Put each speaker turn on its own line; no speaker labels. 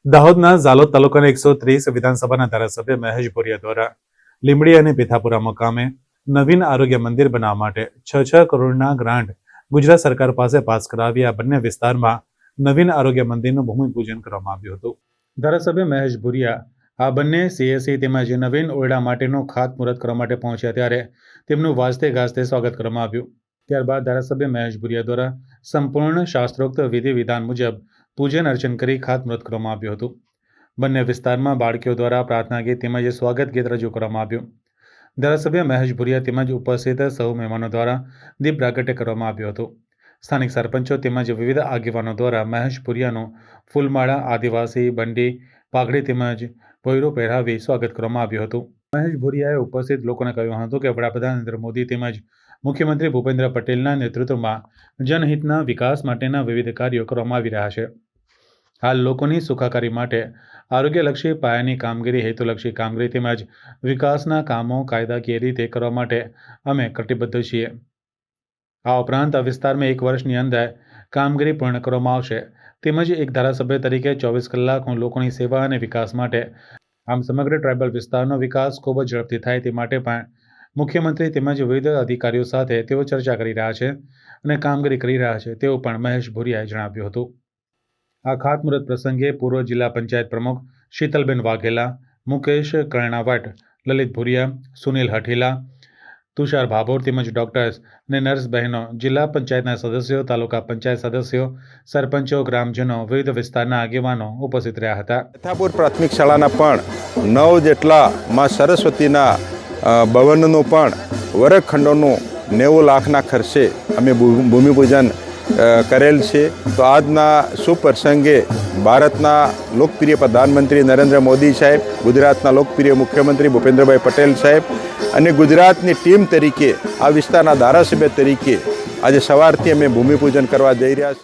દાહોદના ઝાલોદ તાલુકાના 130 વિધાનસભાના ધારાસભ્ય મહેશ ભુરિયા દ્વારા લીંબડી અને પીથાપુરા મુકામે નવીન આરોગ્ય મંદિર બનાવવા માટે 6 કરોડના ગ્રાન્ટ ગુજરાત સરકાર પાસે પાસ કરાવી આ બંને વિસ્તારમાં નવીન આરોગ્ય મંદિરનું ભૂમિપૂજન કરવામાં આવ્યું હતું। ધારાસભ્ય મહેશ ભુરિયા આ બંને સીએસસી તેમજ નવીન ઓરડા માટેનું ખાતમુહૂર્ત કરવા માટે પહોંચ્યા ત્યારે તેમનું વાજતે ગાજતે સ્વાગત કરવામાં આવ્યું। ત્યારબાદ ધારાસભ્ય મહેશ ભુરિયા દ્વારા સંપૂર્ણ શાસ્ત્રોક્ત વિધિ વિધાન મુજબ પૂજન અર્ચન કરી ખાતમુહૂર્ત કરવામાં આવ્યું હતું। બંને વિસ્તારમાં બાળકીઓ દ્વારા પ્રાર્થના ગીત તેમજ સ્વાગત ગીત રજૂ કરવામાં આવ્યું। ધારાસભ્ય મહેશ ભુરિયા તેમજ ઉપસ્થિત સૌ મહેમાનો દ્વારા દીપ પ્રાગટ્ય કરવામાં આવ્યું હતું। સ્થાનિક સરપંચો તેમજ વિવિધ આગેવાનો દ્વારા મહેશ ભુરિયાનું ફૂલમાળા, આદિવાસી બંડી, પાઘડી તેમજ ભોયરો પહેરાવી સ્વાગત કરવામાં આવ્યું હતું। મહેશ ભુરિયાએ ઉપસ્થિત લોકોને કહ્યું હતું કે વડાપ્રધાન નરેન્દ્ર મોદી તેમજ મુખ્યમંત્રી ભૂપેન્દ્ર પટેલના નેતૃત્વમાં જનહિતના વિકાસ માટેના વિવિધ કાર્યો કરવામાં આવી રહ્યા છે। હાલ લોકોની સુખાકારી માટે આરોગ્યલક્ષી પાયાની કામગીરી, હેતુલક્ષી કામગીરી તેમજ વિકાસના કામો કાયદાકીય રીતે કરવા માટે અમે કટિબદ્ધ છીએ। આ ઉપરાંત આ વિસ્તારમાં 1 વર્ષની અંદર કામગીરી પૂર્ણ કરવામાં આવશે તેમજ એક ધારાસભ્ય તરીકે 24 કલાક હું લોકોની સેવા અને વિકાસ માટે આમ સમગ્ર ટ્રાઇબલ વિસ્તારનો વિકાસ ખૂબ જ ઝડપથી થાય તે માટે પણ મુખ્યમંત્રી તેમજ વિવિધ અધિકારીઓ સાથે તેઓ ચર્ચા કરી રહ્યા છે અને કામગીરી કરી રહ્યા છે તેવું પણ મહેશ ભુરિયાએ જણાવ્યું હતું। આ ખાતમુહૂર્ત પ્રસંગે પૂર્વ જિલ્લા પંચાયત પ્રમુખ શીતલબેન વાઘેલા, મુકેશ કર્ણાવટ, લલિત ભુરિયા, સુનિલ હઠીલા, તુષાર ભાભોર તેમજ ડોક્ટર્સ અને નર્સ બહેનો, જિલ્લા પંચાયતના સદસ્યો, તાલુકા પંચાયત સદસ્યો, સરપંચો, ગ્રામજનો, વિવિધ વિસ્તારના આગેવાનો ઉપસ્થિત રહ્યા હતા।
પીથાપુર પ્રાથમિક શાળાના પણ 9 જેટલા માં સરસ્વતીના ભવનનું પણ વર્ગખંડોનું 90 લાખના ખર્ચે અમે ભૂમિપૂજન કરેલ છે। તો આજના શુભ પ્રસંગે ભારતના લોકપ્રિય પ્રધાનમંત્રી નરેન્દ્ર મોદી સાહેબ, ગુજરાતના લોકપ્રિય મુખ્યમંત્રી ભૂપેન્દ્રભાઈ પટેલ સાહેબ અને ગુજરાતની ટીમ તરીકે આ વિસ્તારના ધારાસભ્ય તરીકે આજે સવારથી અમે ભૂમિપૂજન કરવા જઈ રહ્યા છીએ।